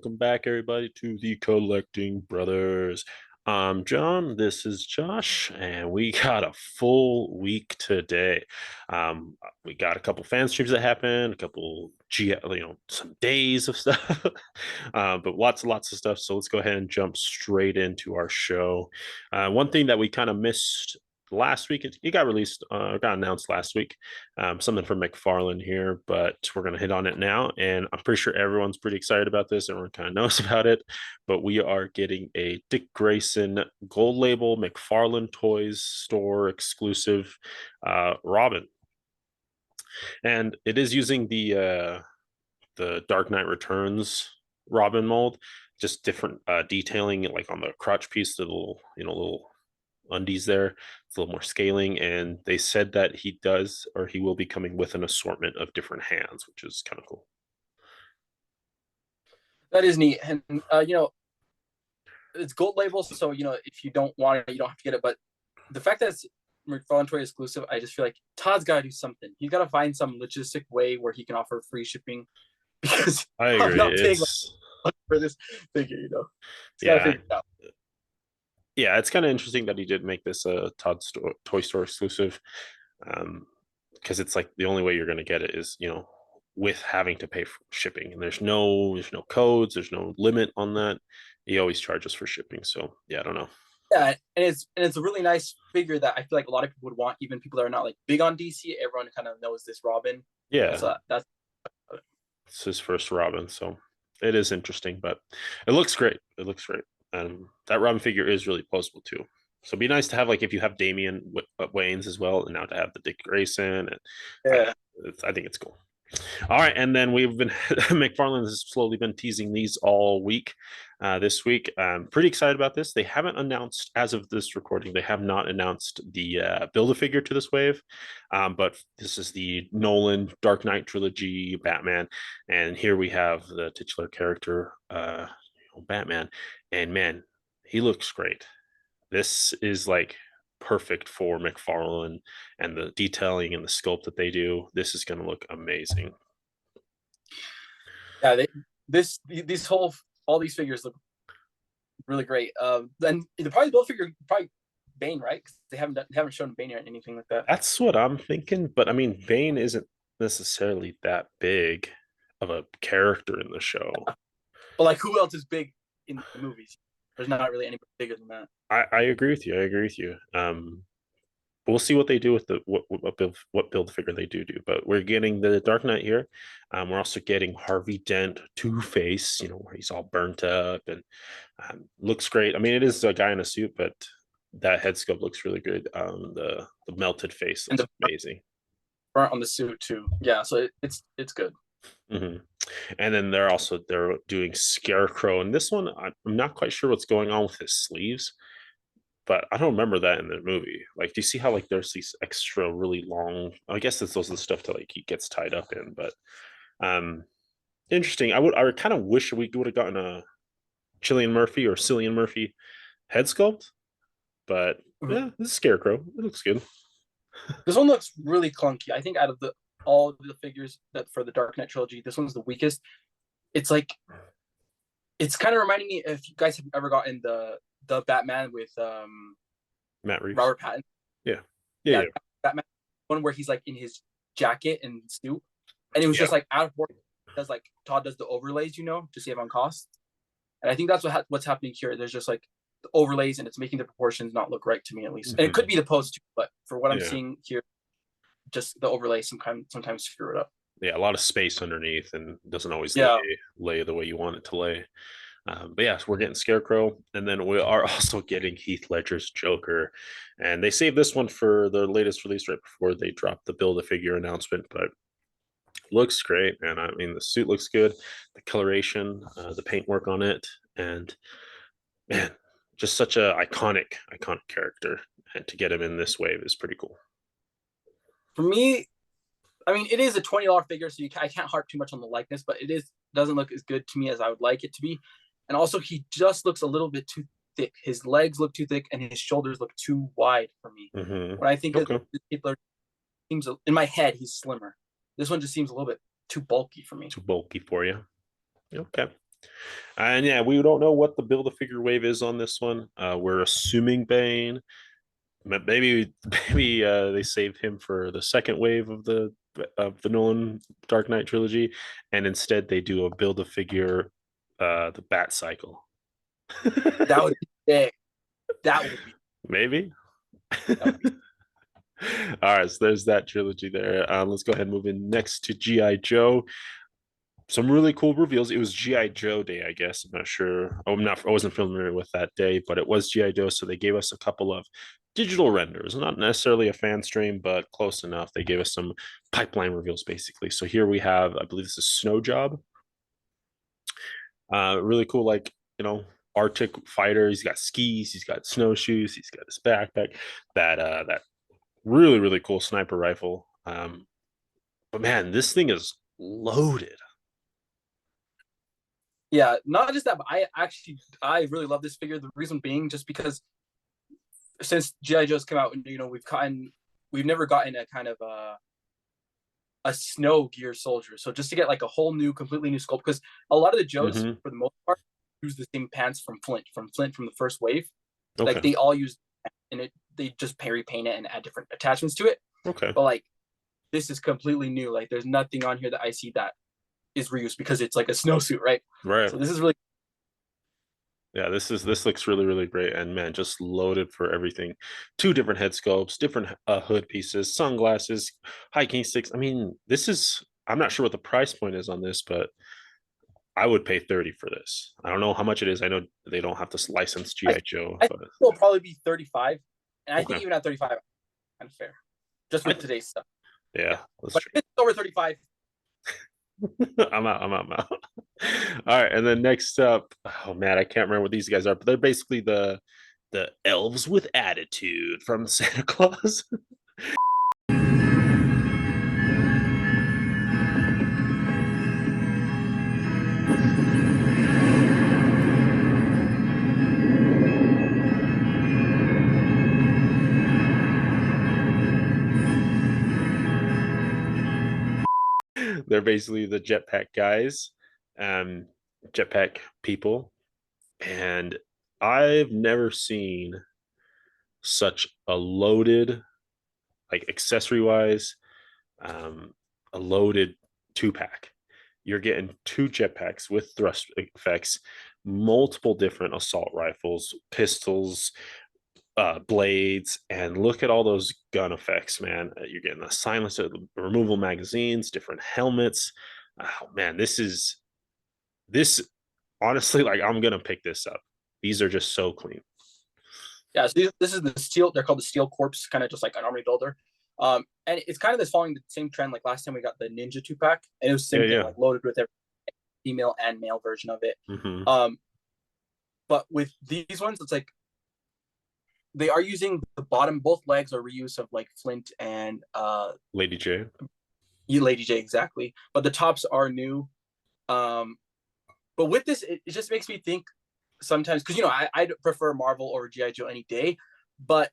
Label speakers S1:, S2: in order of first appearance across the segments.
S1: welcome back, everybody, to the Collecting Brothers. I'm John. This is Josh, and we got a full week today. We got a couple fan streams that happened, a couple, some days of stuff, but lots and lots of stuff. So let's go ahead and jump straight into our show. One thing that we kind of missed last week, it got released, got announced last week, something from McFarlane here, but we're going to hit on it now. And I'm pretty sure everyone's pretty excited about this. Everyone kind of knows about it, but we are getting a Dick Grayson gold label McFarlane Toys store exclusive Robin. And it is using the Dark Knight Returns Robin mold, just different detailing, like on the crotch piece, the little undies there. It's a little more scaling, and they said that he does, or he will be coming with an assortment of different hands, which is kind of cool.
S2: That is neat. And it's gold labels, so if you don't want it, you don't have to get it. But the fact that it's McFarlane Toy exclusive, I just feel like Todd's got to do something. He's got to find some logistic way where he can offer free shipping, because
S1: I agree.
S2: I'm not paying for this figure.
S1: Yeah, yeah, it's kind of interesting that he did make this a Toy Store exclusive, because it's like the only way you're going to get it is with having to pay for shipping, and there's no codes, there's no limit on that. He always charges for shipping, so yeah, I don't know.
S2: Yeah, and it's a really nice figure that I feel like a lot of people would want, even people that are not like big on DC. Everyone kind of knows this Robin.
S1: Yeah,
S2: so that's
S1: it's his first Robin, so it is interesting, but it looks great. It looks great. That Robin figure is really posable too. So it'd be nice to have, like, if you have Damian Wayans as well, and now to have the Dick Grayson. And
S2: yeah.
S1: I think it's cool. All right, and then we've been McFarlane has slowly been teasing these all week. This week, I'm pretty excited about this. They haven't announced, as of this recording, they have not announced the Build-A-Figure to this wave, but this is the Nolan Dark Knight Trilogy Batman, and here we have the titular character, Batman, and man, he looks great. This is like perfect for McFarlane, and the detailing and the sculpt that they do. This is going to look amazing.
S2: Yeah, all these figures look really great. Then the probably build figure probably Bane, right? Because they haven't shown Bane or anything like that.
S1: That's what I'm thinking, but I mean, Bane isn't necessarily that big of a character in the show.
S2: But like, who else is big in the movies? There's not really anybody bigger than that.
S1: I agree with you. I agree with you. We'll see what they do with what build figure they do. But we're getting the Dark Knight here. We're also getting Harvey Dent Two-Face, where he's all burnt up and looks great. I mean, it is a guy in a suit, but that head sculpt looks really good. The melted face looks amazing.
S2: Burnt on the suit too. Yeah, so it's good.
S1: Mm-hmm. And then they're doing Scarecrow, and this one I'm not quite sure what's going on with his sleeves, but I don't remember that in the movie. Like, do you see how, like, there's these extra really long? I guess those are the stuff to, like, he gets tied up in. But interesting. I kind of wish we would have gotten a Cillian Murphy head sculpt, but yeah, this is Scarecrow. It looks good.
S2: This one looks really clunky. I think out of all of the figures that for the Dark Knight trilogy, this one's the weakest. It's like, it's kind of reminding me, if you guys have ever gotten the Batman with
S1: Matt Reeves,
S2: Robert Pattinson.
S1: Yeah.
S2: Batman one where he's like in his jacket and suit, and it was just like out of work. Does like Todd does the overlays, to save on cost, and I think that's what's happening here. There's just like the overlays, and it's making the proportions not look right to me, at least. Mm-hmm. And it could be the post too, but for what I'm seeing here, just the overlays sometimes screw it up.
S1: Yeah, a lot of space underneath, and doesn't always lay the way you want it to lay. But yeah, so we're getting Scarecrow, and then we are also getting Heath Ledger's Joker, and they saved this one for the latest release right before they dropped the Build-A-Figure announcement. But looks great, man. I mean, the suit looks good, the coloration, the paintwork on it, and man, just such a iconic character, and to get him in this wave is pretty cool.
S2: For me, I mean, it is a $20 figure, so I can't harp too much on the likeness, but it doesn't look as good to me as I would like it to be. And also, he just looks a little bit too thick. His legs look too thick, and his shoulders look too wide for me.
S1: Mm-hmm.
S2: When I think of people, seems in my head he's slimmer. This one just seems a little bit too bulky for me.
S1: Too bulky for you. Okay. And yeah, we don't know what the build a figure wave is on this one. We're assuming Bane. Maybe they saved him for the second wave of the Nolan Dark Knight trilogy, and instead they do a build a figure, the Bat Cycle.
S2: That would be big. That would be
S1: Maybe.
S2: that would be
S1: All right, so there's that trilogy there. Let's go ahead and move in next to GI Joe. Some really cool reveals. It was GI Joe Day, I guess. I'm not sure. I wasn't familiar with that day, but it was GI Joe, so they gave us a couple of digital renders. Not necessarily a fan stream, but close enough. They gave us some pipeline reveals, basically. So here we have, I believe this is Snow Job. Really cool, like Arctic fighter. He's got skis. He's got snowshoes. He's got his backpack. That really really cool sniper rifle. But man, this thing is loaded.
S2: yeah. Not just that, but I really love this figure. The reason being just because since GI Joe's come out, we've never gotten a kind of a snow gear soldier. So just to get like a whole new, completely new sculpt, because a lot of the Joes, for the most part, use the same pants from Flint from the first wave.
S1: Okay.
S2: Like they all use, and they just repaint it and add different attachments to it.
S1: Okay.
S2: But like this is completely new. Like there's nothing on here that I see that is reused because it's like a snowsuit, right?
S1: Right.
S2: So this is really
S1: yeah. This looks really really great, and man, just loaded for everything. Two different head sculpts, different hood pieces, sunglasses, hiking sticks. I mean, this is. I'm not sure what the price point is on this, but I would pay 30 for this. I don't know how much it is. I know they don't have to license GI Joe,
S2: I
S1: but
S2: think it'll probably be 35, and I
S1: okay.
S2: think even at 35, kind of fair, just with today's stuff.
S1: Yeah, that's
S2: but
S1: true.
S2: if it's over 35.
S1: I'm out. All right, and then next up, oh man, I can't remember what these guys are, but they're basically the elves with attitude from Santa Claus. They're basically the jetpack guys, jetpack people, and I've never seen such a loaded, like accessory wise, um, a loaded 2 pack. You're getting 2 jetpacks with thrust effects, multiple different assault rifles, pistols, blades, and look at all those gun effects, man. You're getting the silencer, removal magazines, different helmets. Oh man, this honestly, like I'm gonna pick this up. These are just so clean.
S2: Yeah, so this is the steel. They're called the Steel Corps, kind of just like an army builder. And it's kind of this following the same trend. Like last time we got the Ninja 2 pack, and it was the same thing, like loaded with every female and male version of it. But with these ones, it's like they are using the bottom. Both legs are reuse of like Flint and
S1: Lady J.
S2: Lady J, exactly. But the tops are new. But with this, it just makes me think sometimes, because I prefer Marvel or GI Joe any day, but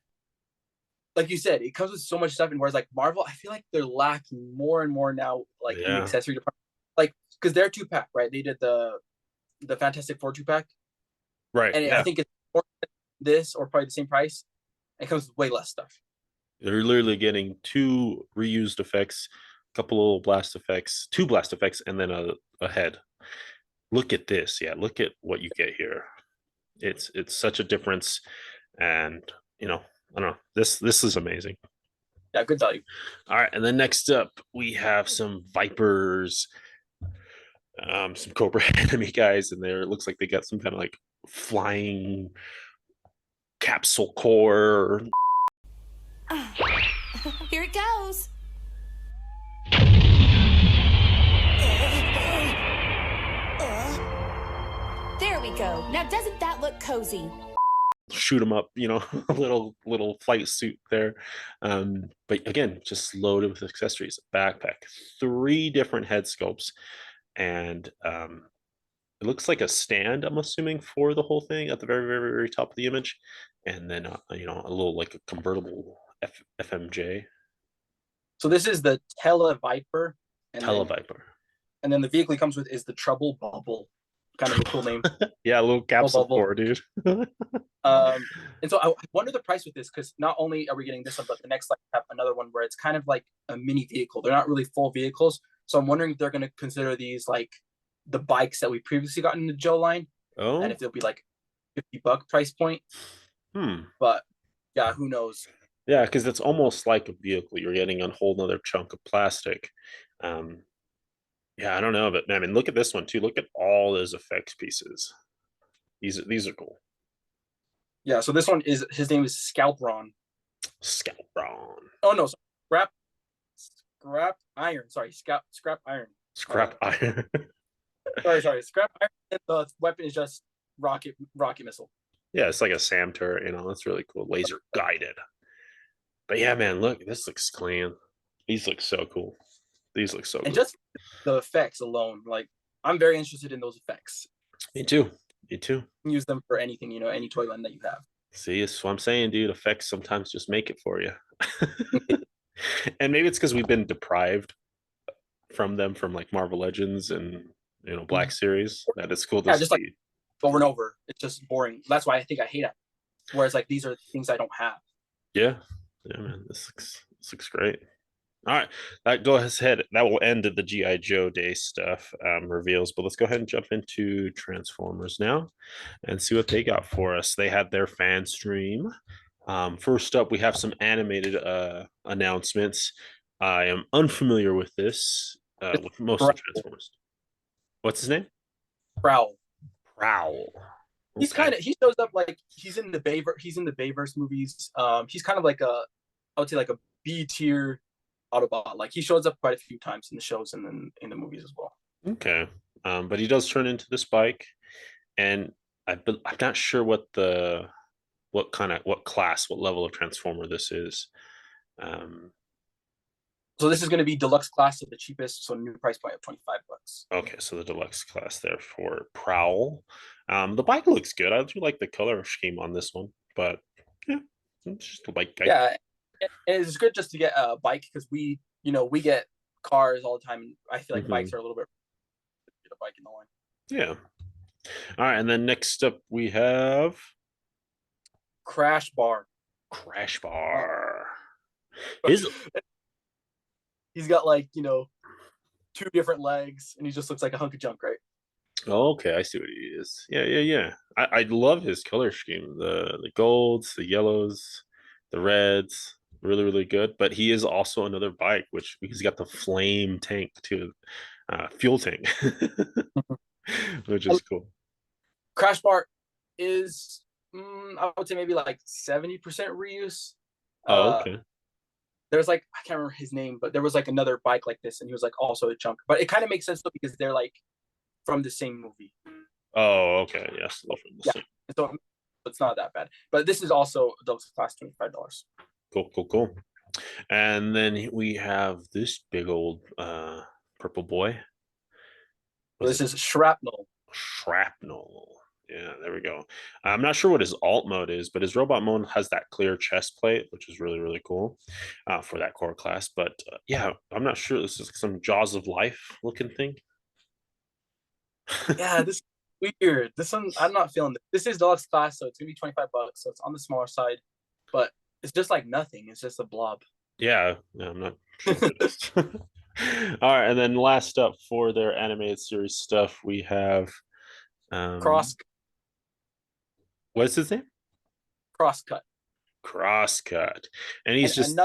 S2: like you said, it comes with so much stuff. And whereas like Marvel, I feel like they're lacking more and more now, like in the accessory department, like because they're 2 pack, right? They did the Fantastic Four 2 pack,
S1: right?
S2: And I think it's more than this or probably the same price. It comes with way less stuff.
S1: They're literally getting 2 reused effects, a couple little blast effects, 2 blast effects, and then a head. Look at this. Yeah, look at what you get here. It's such a difference, and I don't know. This is amazing.
S2: Yeah, good value.
S1: All right, and then next up we have some Vipers, some Cobra enemy guys, and there it looks like they got some kind of like flying capsule core.
S3: Here it goes. There we go. Now, doesn't that look cozy?
S1: Shoot them up, a little flight suit there. But again, just loaded with accessories, backpack, 3 different head sculpts, and it looks like a stand, I'm assuming, for the whole thing at the very, very, very top of the image, and then a little like a convertible FMJ.
S2: So this is the Televiper.
S1: Televiper.
S2: And then the vehicle he comes with is the Trouble Bubble. kind of a cool name.
S1: Yeah, a little capsule
S2: Bubble.
S1: core, dude.
S2: And so I wonder the price with this, because not only are we getting this one, but the next like have another one where it's kind of like a mini vehicle. They're not really full vehicles, so I'm wondering if they're going to consider these like the bikes that we previously got in the Joe line, and if they'll be like $50 price point. But yeah, who knows?
S1: Yeah, because it's almost like a vehicle. You're getting a whole nother chunk of plastic. Yeah, I don't know, but I mean, look at this one too. Look at all those effects pieces. These are cool.
S2: Yeah, so this one is his name is Scalpron.
S1: Scalpron.
S2: Oh no, scrap iron. Sorry, scrap iron.
S1: Scrap iron.
S2: sorry, scrap iron. And the weapon is just rocket missile.
S1: Yeah, it's like a SAM turret, that's really cool. Laser guided. But yeah, man, look, this looks clean. These look so cool. These look so
S2: and
S1: good.
S2: Just the effects alone, like I'm very interested in those effects.
S1: Me too.
S2: Use them for anything, any toy line that you have.
S1: See, that's what I'm saying, dude. Effects sometimes just make it for you. And maybe it's because we've been deprived from them from like Marvel Legends and Black Series. That it's cool to
S2: just
S1: see.
S2: Like over and over. It's just boring. That's why I think I hate it. Whereas like these are things I don't have.
S1: Yeah, man. This looks great. All right, that goes ahead. That will end the GI Joe Day stuff reveals. But let's go ahead and jump into Transformers now and see what they got for us. They had their fan stream. First up, we have some animated announcements. I am unfamiliar with this. With most of Transformers. What's his name?
S2: Prowl.
S1: Okay.
S2: He shows up like he's in the Bayverse movies. He's kind of like I would say like a B tier Autobot. Like he shows up quite a few times in the shows and then in the movies as well.
S1: Okay. But he does turn into this bike, and I'm not sure what class, what level of Transformer this is.
S2: So this is going to be deluxe class, so the cheapest, so new price point of $25.
S1: Okay, so the deluxe class there for Prowl. The bike looks good. I do like the color scheme on this one, but yeah, it's just a bike.
S2: Yeah, and it's good just to get a bike because we get cars all the time. And I feel like bikes are a little bit a bike in the line.
S1: Yeah. All right, and then next up we have
S2: Crash Bar. He's got like two different legs, and he just looks like a hunk of junk, right?
S1: Okay, I see what he is. Yeah. I love his color scheme. The golds, the yellows, the reds, really, really good. But he is also another bike, which he's got the flame tank too, fuel tank, which is cool.
S2: Crash Bar is, I would say maybe like 70% reuse.
S1: Okay.
S2: There's like, I can't remember his name, but there was like another bike like this, and he was like also a chunk. But it kind of makes sense though because they're like from the same movie.
S1: Oh, okay. Yes.
S2: Same. So it's not that bad. But this is also deluxe class, $25.
S1: Cool. And then we have this big old purple boy.
S2: This is Shrapnel.
S1: Yeah, there we go. I'm not sure what his alt mode is, but his robot mode has that clear chest plate, which is really, really cool for that core class. But yeah, I'm not sure. This is some Jaws of Life looking thing.
S2: Yeah, this is weird. This one, I'm not feeling it. This is deluxe class, so it's going to be $25, so it's on the smaller side. But it's just like nothing. It's just a blob.
S1: Yeah, I'm not sure what it is. All right, and then last up for their animated series stuff, we have
S2: Crosscut.
S1: What's his name? Crosscut. And he's just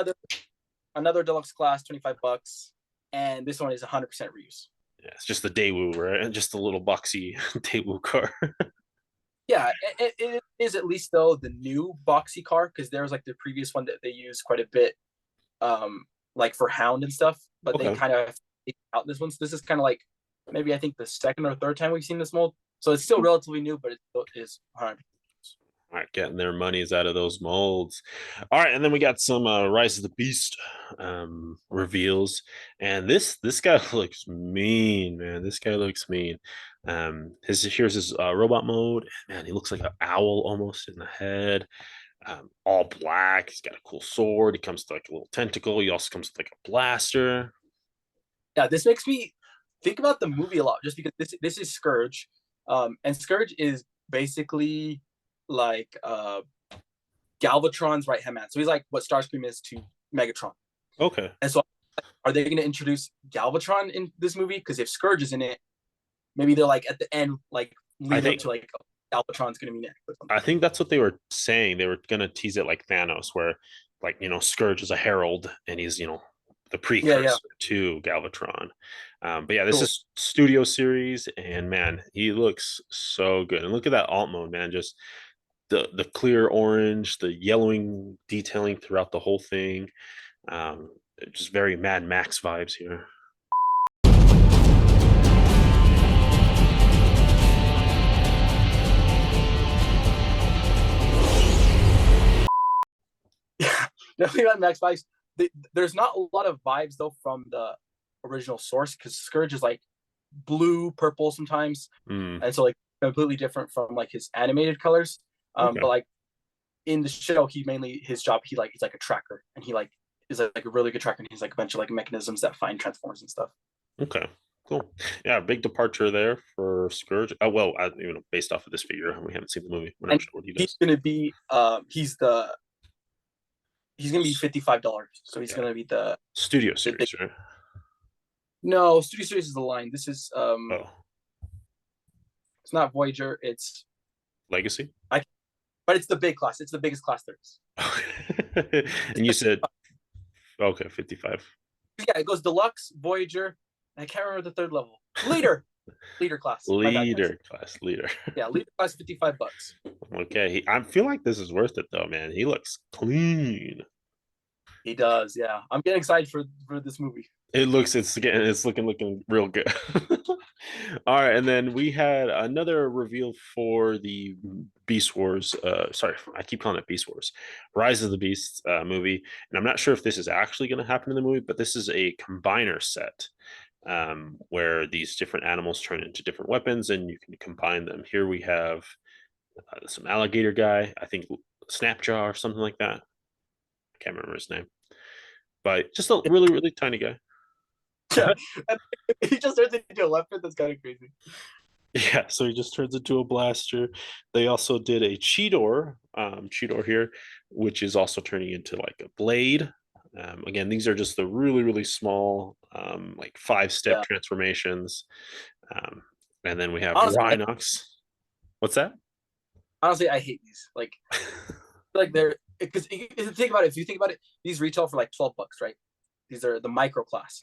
S2: another deluxe class, $25. And this one is 100% reuse.
S1: Yeah, it's just the Daewoo, right? And just a little boxy Daewoo car.
S2: Yeah, it is at least though the new boxy car, because there was like the previous one that they used quite a bit, like for Hound and stuff. But they kind of out this one. So this is kind of like maybe I think the second or third time we've seen this mold. So it's still relatively new, but it still is 100%.
S1: All right, getting their monies out of those molds. All right, and then we got some Rise of the Beast reveals, and this guy looks mean, man. This guy looks mean. Here's his robot mode. Man, he looks like an owl almost in the head. All black. He's got a cool sword. He comes to like a little tentacle. He also comes with like a blaster.
S2: Yeah, this makes me think about the movie a lot, just because this is Scurge. And Scurge is basically like Galvatron's right hand man. So he's like what Starscream is to Megatron.
S1: Okay.
S2: And so, are they going to introduce Galvatron in this movie? Because if Scurge is in it, maybe they're like at the end, like lead up to like Galvatron's going to be next.
S1: I think that's what they were saying. They were going to tease it like Thanos, where like Scourge is a herald and he's the precursor to Galvatron. But yeah, this is Studio Series, and man, he looks so good. And look at that alt mode, man. Just the clear orange, the yellowing detailing throughout the whole thing. Just very Mad Max vibes here.
S2: Definitely Mad Max vibes. There's not a lot of vibes though from the original source, because Scurge is like blue, purple sometimes, and so like completely different from like his animated colors. But like in the show, his job he's like a tracker, and he like is like a really good tracker, and he's like a bunch of like mechanisms that find transformers and stuff.
S1: Okay, cool. Yeah, big departure there for Scurge. Well, based off of this figure, we haven't seen the movie. We're not sure what he does.
S2: He's gonna be he's gonna be $55. So he's gonna be the
S1: Studio Series, right?
S2: No, Studio Series is the line. This is it's not Voyager, it's
S1: Legacy.
S2: But it's the big class. It's the biggest class there
S1: is. And you said, okay, 55.
S2: Yeah, it goes Deluxe, Voyager. I can't remember the third level. Leader class.
S1: Leader class.
S2: Yeah, leader class, $55.
S1: Okay, I feel like this is worth it though, man. He looks clean.
S2: He does, yeah. I'm getting excited for this movie.
S1: It's looking real good. All right, and then we had another reveal for the Beast Wars. Sorry, I keep calling it Beast Wars, Rise of the Beasts movie, and I'm not sure if this is actually going to happen in the movie, but this is a combiner set where these different animals turn into different weapons, and you can combine them. Here we have some alligator guy, I think Snapjaw or something like that. I can't remember his name, but just a really, really tiny guy.
S2: Yeah, he just turns into a weapon. That's kind of crazy.
S1: Yeah, so he just turns into a blaster. They also did a Cheetor here, which is also turning into like a blade. Again, these are just the really, really small, like 5-step transformations. And then we have Rhinox. What's that?
S2: Honestly, I hate these. Like they're because think about it. If you think about it, these retail for like $12, right? These are the micro class.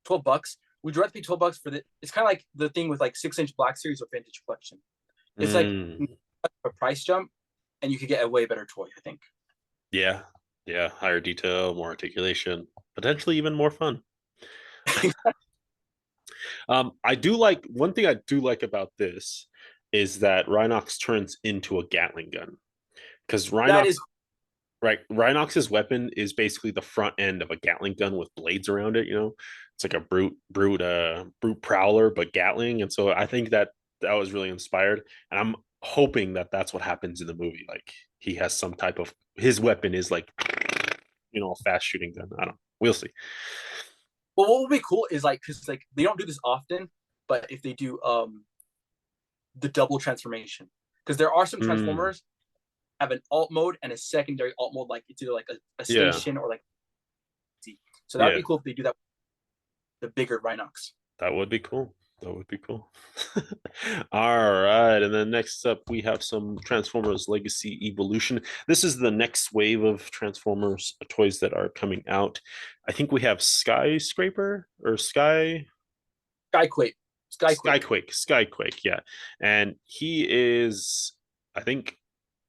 S2: $12. Would you rather pay $12 for this? It's kind of like the thing with like 6-inch Black Series or Vintage Collection. It's like a price jump, and you could get a way better toy, I think.
S1: Yeah, higher detail, more articulation, potentially even more fun. I do like one thing I do like about this is that Rhinox turns into a Gatling gun, because Rhinox's weapon is basically the front end of a Gatling gun with blades around it. It's like a brute prowler, but Gatling. And so I think that was really inspired, and I'm hoping that that's what happens in the movie. Like he has some type of, his weapon is like a fast shooting gun. I don't know. We'll see.
S2: Well, what would be cool is like, because like they don't do this often, but if they do the double transformation, because there are some Transformers have an alt mode and a secondary alt mode, like it's either like a station or like, so that'd be cool if they do that with the bigger Rhinox.
S1: That would be cool. All right, and then next up we have some Transformers Legacy Evolution. This is the next wave of Transformers toys that are coming out. I think we have Skyscraper or Skyquake, yeah. And he is, I think,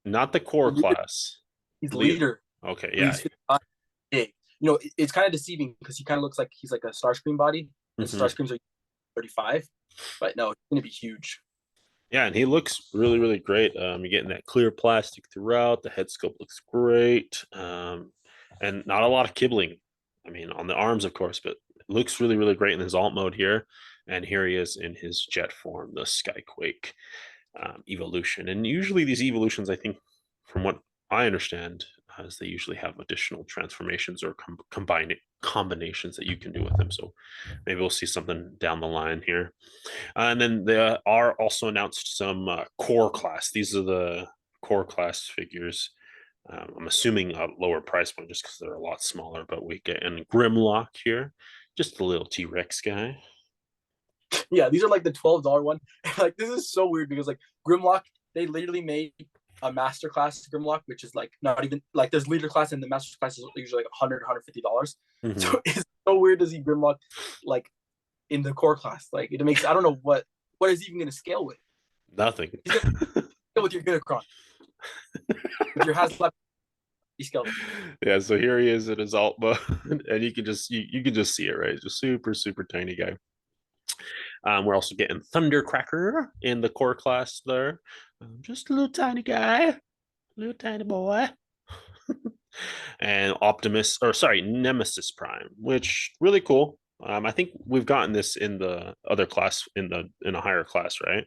S1: not the core class.
S2: He's leader.
S1: Okay, yeah.
S2: It's kind of deceiving because he kind of looks like he's like a Starscream body, and Starscreams are 35, but no, it's going to be huge.
S1: Yeah, and he looks really, really great. You're getting that clear plastic throughout. The head sculpt looks great, and not a lot of kibbling. I mean, on the arms, of course, but it looks really, really great in his alt mode here. And here he is in his jet form, the Skyquake evolution. And usually these evolutions, I think, from what I understand, is they usually have additional transformations or combinations that you can do with them. So maybe we'll see something down the line here. And then there are also announced some core class. These are the core class figures. I'm assuming a lower price point just because they're a lot smaller, but we get in Grimlock here, just a little T-Rex guy.
S2: Yeah, these are like the $12 one. Like this is so weird because like Grimlock, they literally made a master class Grimlock, which is like not even like there's leader class and the master class is usually like $100-$150.
S1: Mm-hmm.
S2: So it's so weird to see Grimlock like in the core class. Like it makes I don't know what is he even going to scale with.
S1: Nothing.
S2: He's gonna scale with your Unicron. With your Hasbro, he scaled.
S1: Yeah, so here he is in his alt mode, and you can just see it, right? He's a super tiny guy. We're also getting Thundercracker in the core class there. Just a little tiny guy, little tiny boy. And Nemesis Prime, which really cool. I think we've gotten this in the other class in a higher class, right?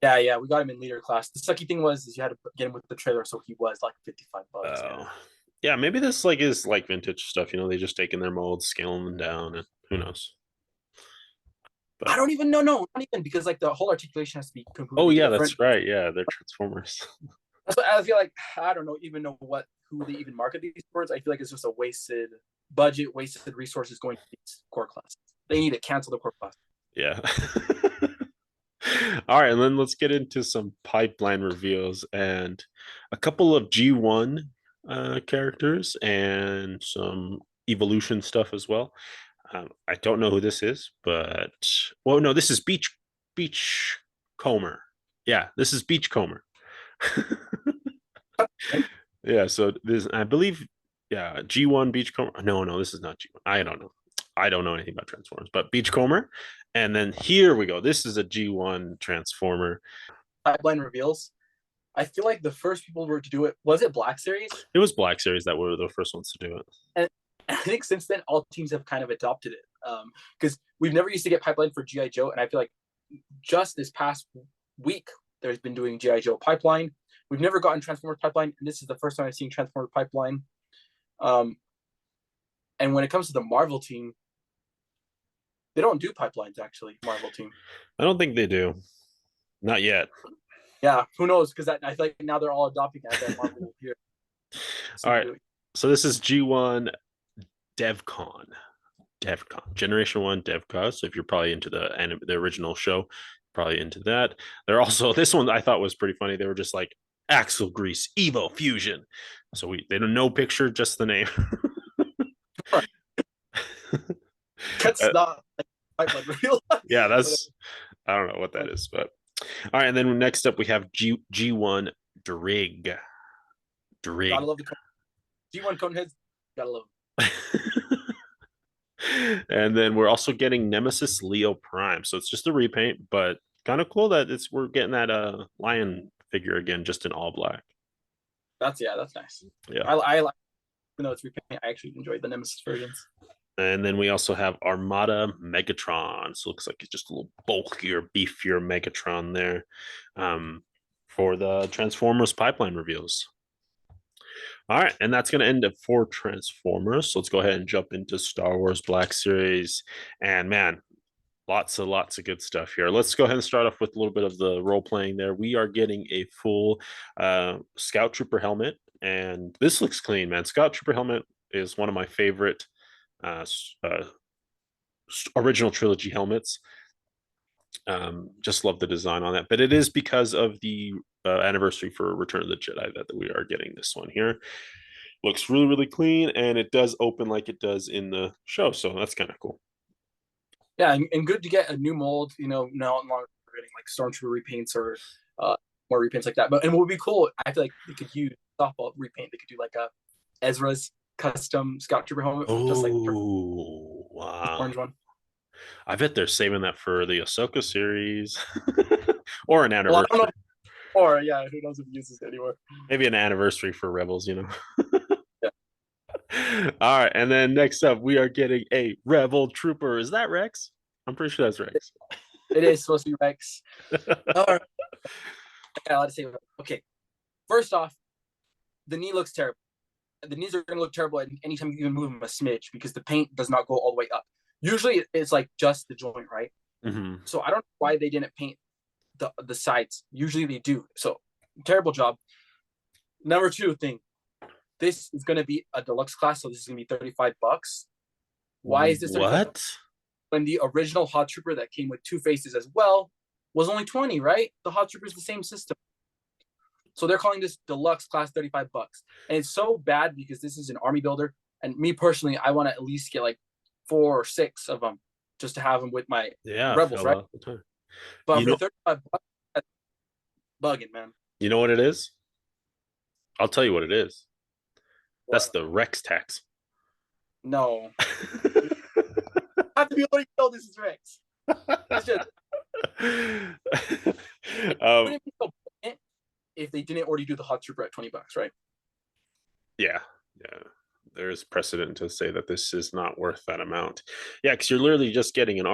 S2: Yeah, we got him in leader class. The sucky thing was you had to get him with the trailer, so he was like $55.
S1: Yeah, maybe this like is like vintage stuff. They just taking their molds, scaling them down, and who knows.
S2: But I don't even know. No, not even because like the whole articulation has to be completely.
S1: Oh yeah,
S2: different.
S1: that's right. Yeah, they're Transformers.
S2: That's what I feel like. I don't know who they even market these towards. I feel like it's just a wasted budget, wasted resources going to these core classes. They need to cancel the core class.
S1: Yeah. All right, and then let's get into some pipeline reveals and a couple of G1 characters and some evolution stuff as well. I don't know who this is, but no, this is Beachcomber. Yeah, this is Beachcomber. Yeah, so this I believe, yeah, G1 Beachcomber. No, this is not G1. I don't know. I don't know anything about Transformers, but Beachcomber. And then here we go. This is a G1 Transformer.
S2: Pipeline reveals. I feel like the first people were to do it, was it Black Series?
S1: It was Black Series that were the first ones to do it.
S2: And I think since then, all teams have kind of adopted it. Because we've never used to get pipeline for G.I. Joe. And I feel like just this past week, there's been doing G.I. Joe pipeline. We've never gotten Transformers pipeline. And this is the first time I've seen Transformers pipeline. And when it comes to the Marvel team, they don't do pipelines, actually, Marvel team.
S1: I don't think they do. Not yet.
S2: Yeah, who knows? Because I feel like now they're all adopting that Marvel here.
S1: All right. So this is G1 DevCon. Generation 1 DevCon. So if you're probably into the original show, probably into that. They're also, this one I thought was pretty funny. They were just like, Axle Grease Evo Fusion. So they don't know picture, just the name.
S2: That's not pipeline reveal.
S1: Yeah, that's, I don't know what that is, but all right. And then next up we have G1 Drig.
S2: Gotta love the G1 Coneheads. Gotta love them.
S1: And then we're also getting Nemesis Leo Prime. So it's just a repaint, but kind of cool that we're getting that lion figure again, just in all black.
S2: That's nice.
S1: Yeah,
S2: I like, even though it's repaint, I actually enjoyed the Nemesis versions.
S1: And then we also have Armada Megatron. So it looks like it's just a little bulkier, beefier Megatron there for the Transformers pipeline reveals. All right, and that's going to end it for Transformers. So let's go ahead and jump into Star Wars Black Series. And man, lots of good stuff here. Let's go ahead and start off with a little bit of the role playing there. We are getting a full Scout Trooper helmet, and this looks clean, man. Scout Trooper helmet is one of my favorite original trilogy helmets. Just love the design on that, but it is because of the anniversary for Return of the Jedi that we are getting this one here. Looks really clean, and it does open like it does in the show, so that's kind of cool.
S2: Yeah, and good to get a new mold. No longer getting like Stormtrooper repaints or more repaints like that. But and what would be cool, I feel like they could use softball repaint. They could do like a Ezra's custom Scout Trooper helmet, just like
S1: wow,
S2: orange one.
S1: I bet they're saving that for the Ahsoka series or an anniversary.
S2: Well, or yeah, who knows if he uses it anywhere.
S1: Maybe an anniversary for Rebels,
S2: Yeah.
S1: All right, and then next up, we are getting a Rebel Trooper. Is that Rex? I'm pretty sure that's Rex.
S2: It is supposed to be Rex. All right. I gotta say, okay. First off, the knee looks terrible. the knees are going to look terrible anytime you even move them a smidge because the paint does not go all the way up. Usually it's like just the joint, right?
S1: Mm-hmm.
S2: So I don't know why they didn't paint the sides. Usually they do. So terrible job. Number two thing, this is going to be a deluxe class, so this is going to be $35. Why is this $35?
S1: What?
S2: When the original Hot Trooper that came with two faces as well was only 20, right? The Hot Trooper is the same system. So they're calling this deluxe class $35. And it's so bad because this is an army builder. And me personally, I want to at least get like 4 or 6 of them just to have them with my rebels, right? But for $35, that's bugging, man.
S1: You know what it is? I'll tell you what it is. What? That's the Rex tax.
S2: No. I have to be able to know this is Rex. It's just wouldn't be so bad if they didn't already do the Hot Trooper at $20, right?
S1: Yeah. There is precedent to say that this is not worth that amount. Yeah, because you're literally just getting an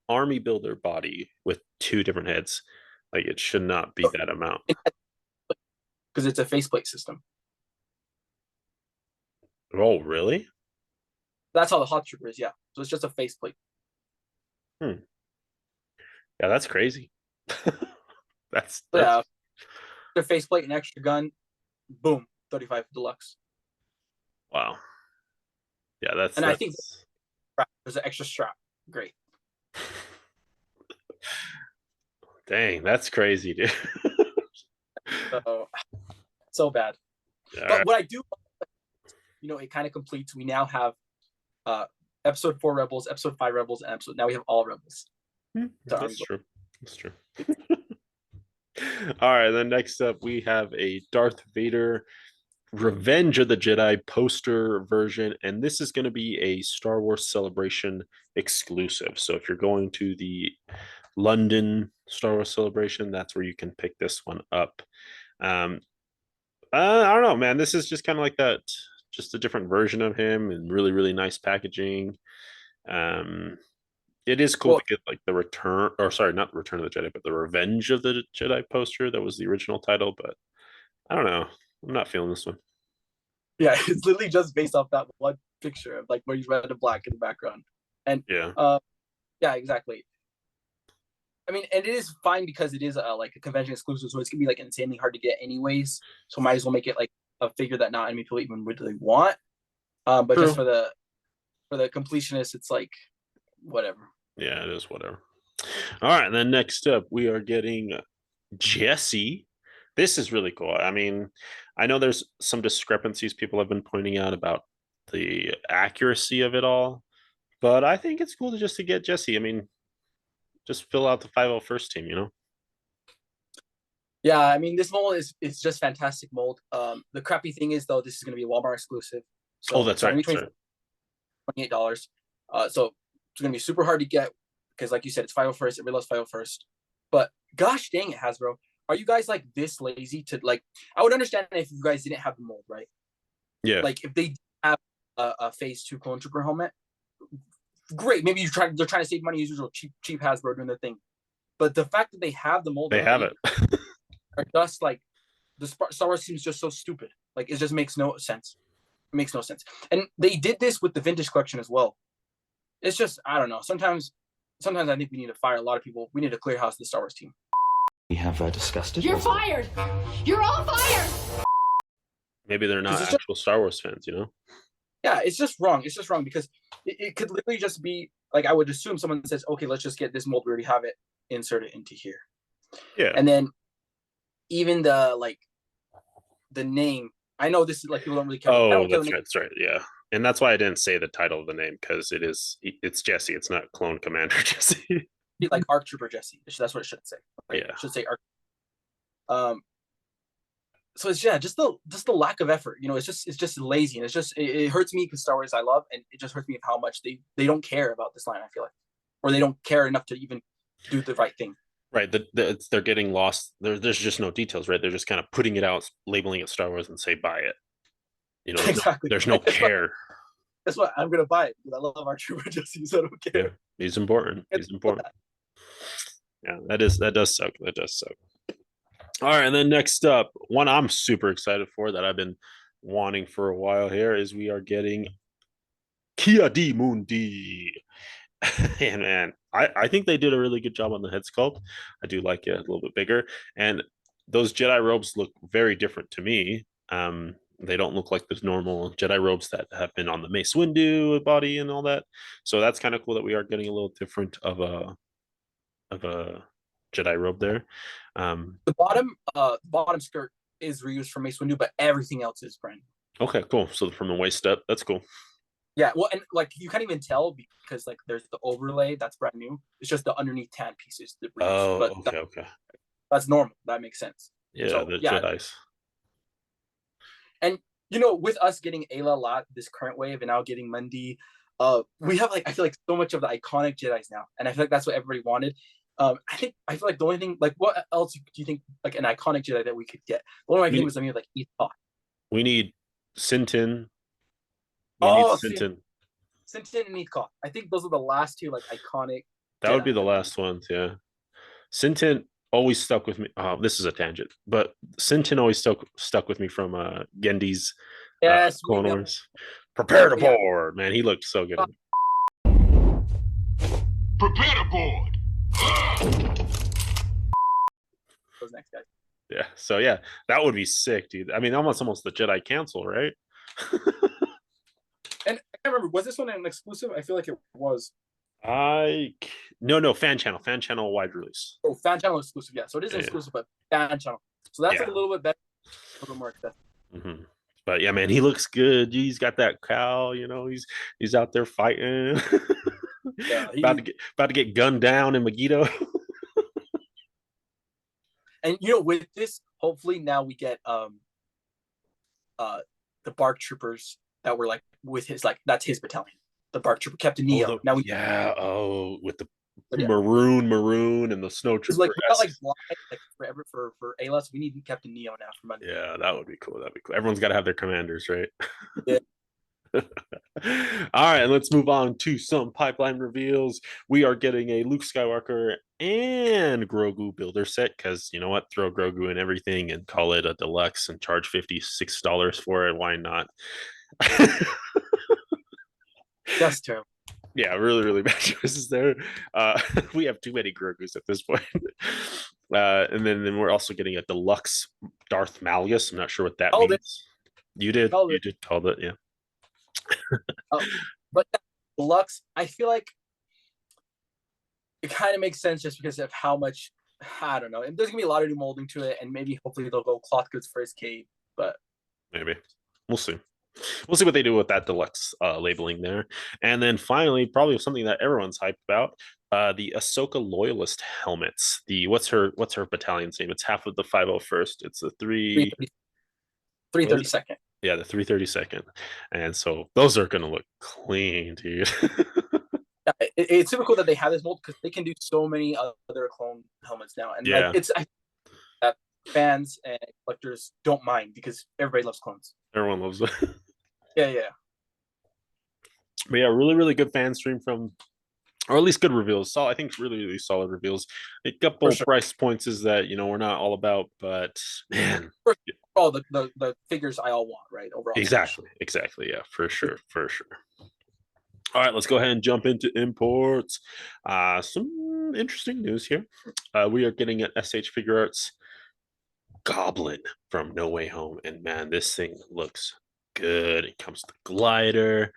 S1: army builder body with 2 different heads. Like, it should not be that amount.
S2: Because it's a faceplate system.
S1: Oh, really?
S2: That's how the Hot Trooper is, yeah. So it's just a faceplate.
S1: Yeah, that's crazy. that's
S2: yeah. The faceplate and extra gun, boom, 35 deluxe.
S1: Wow. Yeah, that's.
S2: I think there's an extra strap. Great.
S1: Dang, that's crazy, dude.
S2: So bad. But what I do, it kind of completes. We now have episode 4 Rebels, episode 5 Rebels, and now we have all Rebels.
S1: That's true. All right, then next up we have a Darth Vader Revenge of the Jedi poster version, and this is going to be a Star Wars Celebration exclusive. So if you're going to the London Star Wars Celebration, that's where you can pick this one up. I don't know, man. This is just kind of like that, just a different version of him, and really, really nice packaging. It is cool to get like the return, or sorry, not Return of the Jedi, but the Revenge of the Jedi poster. That was the original title, but I don't know. I'm not feeling this one.
S2: Yeah, it's literally just based off that one picture of like where he's red and black in the background. And yeah, exactly. I mean, and it is fine because it is like a convention exclusive, so it's gonna be like insanely hard to get anyways. So might as well make it like a figure that not many people even really want. But True. Just for the completionists, it's like whatever.
S1: Yeah, it is whatever. All right, and then next up we are getting Jesse. This is really cool. I mean, I know there's some discrepancies people have been pointing out about the accuracy of it all, but I think it's cool to get Jesse. I mean, just fill out the 501st team,
S2: Yeah, I mean, this mold is just fantastic mold. The crappy thing is though, this is going to be a Walmart exclusive.
S1: So that's right.
S2: $28. So it's going to be super hard to get because, like you said, it's 501st. Everybody loves 501st. But gosh dang it, Hasbro. Are you guys like this lazy to like? I would understand if you guys didn't have the mold, right?
S1: Yeah.
S2: Like if they have a Phase 2 Clone Trooper helmet, great. Maybe they're trying to save money as usual, cheap Hasbro doing their thing. But the fact that they have the mold,
S1: they have it.
S2: Are just like the Star Wars seems just so stupid. Like it just makes no sense. It makes no sense. And they did this with the vintage collection as well. It's just I don't know. Sometimes I think we need to fire a lot of people. We need to clear house the Star Wars team.
S4: We have discussed it.
S3: You're fired. You're all fired.
S1: Maybe they're not actual Star Wars fans,
S2: Yeah, it's just wrong. It's just wrong because it could literally just be like I would assume someone says, okay, let's just get this mold. We already have it. Insert it into here.
S1: Yeah.
S2: And then even the name. I know this is like people don't really care.
S1: Oh, that's right. Yeah. And that's why I didn't say the title of the name because it's Jesse. It's not Clone Commander Jesse.
S2: Like ARC Trooper Jesse. That's what it should say. Right?
S1: Yeah.
S2: It should say ARC. So it's just the lack of effort. It's just lazy, and it hurts me because Star Wars I love, and it just hurts me of how much they don't care about this line. I feel like, or they don't care enough to even do the right thing.
S1: Right. They're getting lost. There's just no details, right? They're just kind of putting it out, labeling it Star Wars, and say buy it.
S2: Exactly.
S1: There's no care.
S2: That's why I'm gonna buy it because I love our Trooper Jesse, so I don't care.
S1: Yeah, he's important. Yeah, that does suck. That does suck. All right, and then next up, one I'm super excited for that I've been wanting for a while here is we are getting Kia di Mundi. And man, I think they did a really good job on the head sculpt. I do like it a little bit bigger. And those Jedi robes look very different to me. They don't look like the normal Jedi robes that have been on the Mace Windu body and all that. So that's kind of cool that we are getting a little different of a Jedi robe there.
S2: The bottom skirt is reused from Mace Windu, but everything else is brand new.
S1: Okay, cool. So from the waist up, that's cool.
S2: Yeah, well, and like you can't even tell because like there's the overlay that's brand new. It's just the underneath tan pieces that reused.
S1: Oh,
S2: but
S1: okay.
S2: That's normal. That makes sense.
S1: Yeah,
S2: So,
S1: the
S2: yeah.
S1: Jedi's.
S2: And with us getting Ayla a lot this current wave, and now getting Mundi, we have like I feel like so much of the iconic Jedi's now, and I feel like that's what everybody wanted. I feel like the only thing, like, what else do you think like an iconic Jedi that we could get? One of my things was something like Ethos.
S1: We need Sintin.
S2: Sintin and Ethos. I think those are the last two like iconic.
S1: That
S2: Jedi
S1: would be the last ones, yeah. Sintin always stuck with me. Oh, this is a tangent, but Sintin always stuck with me from Gendy's Clone Wars. Prepare to board, man. He looked so good.
S5: Prepare to board.
S2: Those next guys.
S1: Yeah. So yeah, that would be sick, dude. I mean, almost the Jedi Council, right?
S2: And I can't remember, was this one an exclusive? I feel like it was.
S1: No, fan channel wide release.
S2: Oh, fan channel exclusive, yeah. So it is exclusive, but fan channel. So that's like a little bit better, a little more accessible.
S1: Mm-hmm. But yeah, man, he looks good. He's got that cowl, he's out there fighting.
S2: Yeah,
S1: about to get gunned down in Megiddo.
S2: And with this, hopefully now we get the BARC troopers that were like with his, like, that's his battalion. The BARC trooper, Captain Neo.
S1: With the maroon and the snow trooper.
S2: Like, we got like blind, like forever for Ayla, so we need Captain Neo now for Monday.
S1: Yeah, that would be cool. Everyone's got to have their commanders, right?
S2: Yeah.
S1: All right, let's move on to some pipeline reveals. We are getting a Luke Skywalker and Grogu builder set because you know what? Throw Grogu in everything and call it a deluxe and charge $56 for it. Why not?
S2: That's terrible.
S1: Yeah, really, really bad choices there. We have too many Grogus at this point. And then we're also getting a deluxe Darth Malgus. I'm not sure what that means. You did call it, yeah.
S2: But deluxe, I feel like it kind of makes sense just because of how much, I don't know. There's gonna be a lot of new molding to it, and maybe hopefully they'll go cloth goods for his cape, but
S1: maybe we'll see. We'll see what they do with that deluxe labeling there. And then finally, probably something that everyone's hyped about, the Ahsoka Loyalist helmets. What's her battalion's name? It's half of the 501st. It's the
S2: 332nd.
S1: Yeah, the 332nd. And so those are going to look clean, dude.
S2: Yeah, it's super cool that they have this mold because they can do so many other clone helmets now. And like, that fans and collectors don't mind because everybody loves clones.
S1: Everyone loves it.
S2: Yeah.
S1: But yeah, really, really good fan stream or at least good reveals. So I think really, really solid reveals. A couple price points is that we're not all about, but man,
S2: the figures I all want, right? Overall,
S1: exactly, yeah, for sure. All right, let's go ahead and jump into imports. Some interesting news here. We are getting an SH Figuarts Goblin from No Way Home, and man, this thing looks good. It comes with the glider.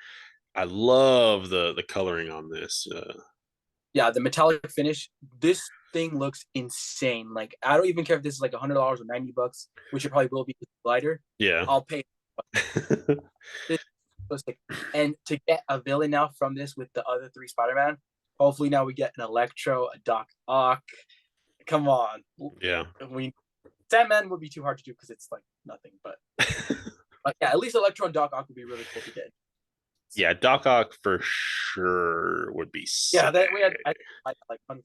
S1: I love the coloring on this.
S2: Yeah, the metallic finish. This thing looks insane. Like, I don't even care if this is like $100 or $90, which it probably will be with the glider.
S1: Yeah,
S2: I'll pay. And to get a villain now from this with the other three Spider-Man, hopefully now we get an Electro, a Doc Ock. Come on.
S1: Yeah.
S2: Sandman would be too hard to do because it's like nothing, but yeah, at least Electro and Doc Ock would be really cool to get.
S1: Yeah, Doc Ock for sure would be sick.
S2: Yeah, that we had like $151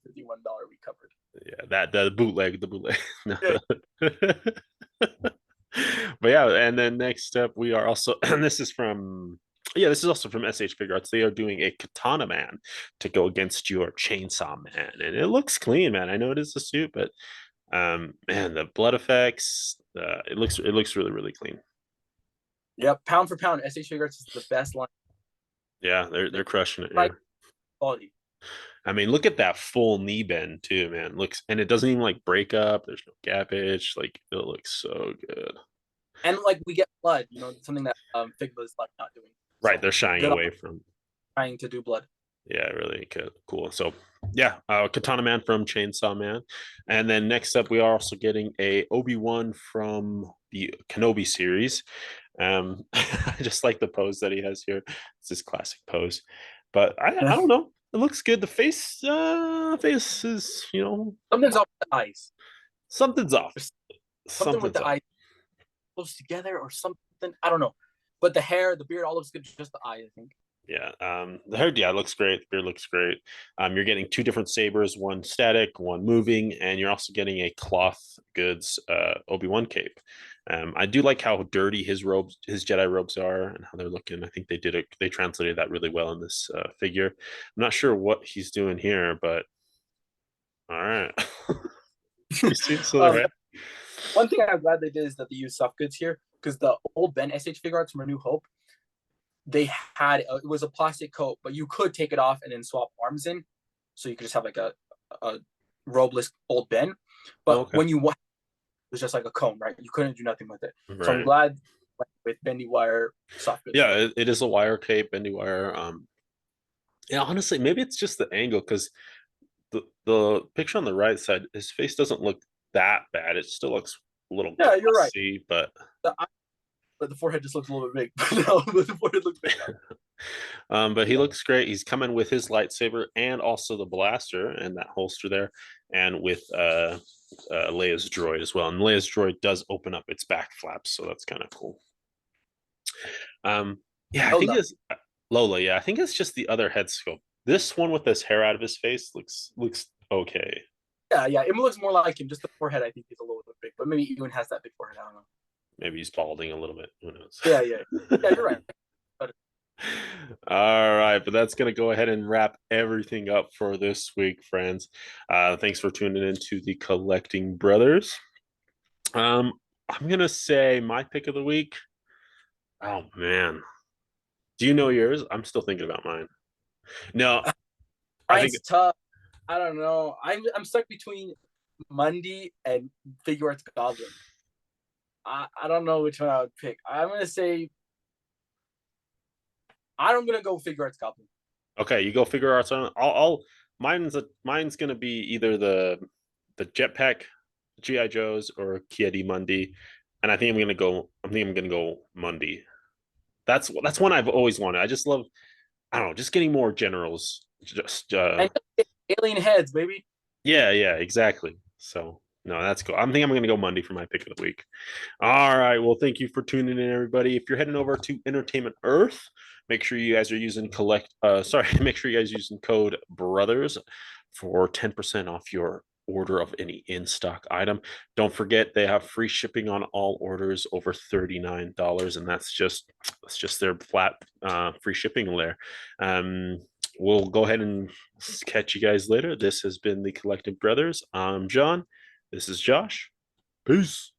S2: we covered.
S1: Yeah, the bootleg. No. But yeah, and then next up we are also, and this is also from SH Figuarts. They are doing a Katana Man to go against your Chainsaw Man, and it looks clean, man. I know it is a suit, but man, the blood effects, it looks really, really clean.
S2: Yep, pound for pound, SH Figuarts is the best line.
S1: Yeah, they're crushing it. Yeah.
S2: Like quality.
S1: I mean, look at that full knee bend too, man. Looks, and it doesn't even like break up. There's no gappage. Like it looks so good.
S2: And like we get blood, something that Figma is like not doing.
S1: Right,
S2: So,
S1: they're shying
S2: good
S1: away
S2: on
S1: from.
S2: trying to do blood.
S1: Yeah, really cool. So yeah, Katana Man from Chainsaw Man, and then next up we are also getting a Obi-Wan from the Kenobi series. I just like the pose that he has here. It's his classic pose, but I don't know. It looks good. The face is
S2: Something's off with the eyes.
S1: something's off.
S2: Something with the eyes close together or something. I don't know. But the hair, the beard, all looks good. Just the eye, I think.
S1: Yeah, the hair, yeah, looks great. The beard looks great. You're getting two different sabers, one static, one moving, and you're also getting a cloth goods Obi-Wan cape. I do like how dirty his robes, his Jedi robes are, and how they're looking. I think they translated that really well in this figure. I'm not sure what he's doing here, but all right. You seem so right.
S2: One thing I'm glad they did is that they used soft goods here, because the old Ben SH Figuarts from A New Hope, they had it was a plastic coat, but you could take it off and then swap arms in, so you could just have like a robeless old Ben. But when you it was just like a cone, right? You couldn't do nothing with it. Right. So I'm glad with bendy wire soft goods.
S1: Yeah, it is a wire cape, bendy wire. Yeah, honestly, maybe it's just the angle, because the picture on the right side, his face doesn't look that bad. It still looks a little
S2: you're right.
S1: But
S2: the forehead just looks a little bit big. No, the forehead looks big.
S1: But he looks great. He's coming with his lightsaber and also the blaster and that holster there, and with Leia's droid as well. And Leia's droid does open up its back flaps, so that's kind of cool. Yeah, I think it's Lola. Yeah, I think it's just the other head sculpt. This one with this hair out of his face looks okay.
S2: Yeah, it looks more like him. Just the forehead, I think, is a little bit big, but maybe Ewan has that big forehead. I don't know.
S1: Maybe he's balding a little bit. Who knows?
S2: Yeah, you're right.
S1: All right, but that's going to go ahead and wrap everything up for this week, friends. Thanks for tuning in to the Collecting Brothers. I'm going to say my pick of the week. Oh, man. Do you know yours? I'm still thinking about mine. No.
S2: Mine's tough. I don't know. I'm stuck between Mundi and Figuarts Goblin. I don't know which one I would pick. I'm gonna go Figuarts Goblin.
S1: Okay, you go Figuarts on. Mine's gonna be either the jetpack GI Joes or Kiedi Mundi, and I think I'm gonna go Mundi. That's one I've always wanted. I just love, I don't know, just getting more generals. Just
S2: and alien heads, baby.
S1: Yeah, exactly. So no, that's cool. I think I'm going to go Mundi for my pick of the week. All right. Well, thank you for tuning in, everybody. If you're heading over to Entertainment Earth, make sure you guys are using make sure you guys are using code BROTHERS for 10% off your order of any in-stock item. Don't forget they have free shipping on all orders over $39, and that's just their flat free shipping there. We'll go ahead and catch you guys later. This has been the Collective Brothers. I'm John. This is Josh. Peace.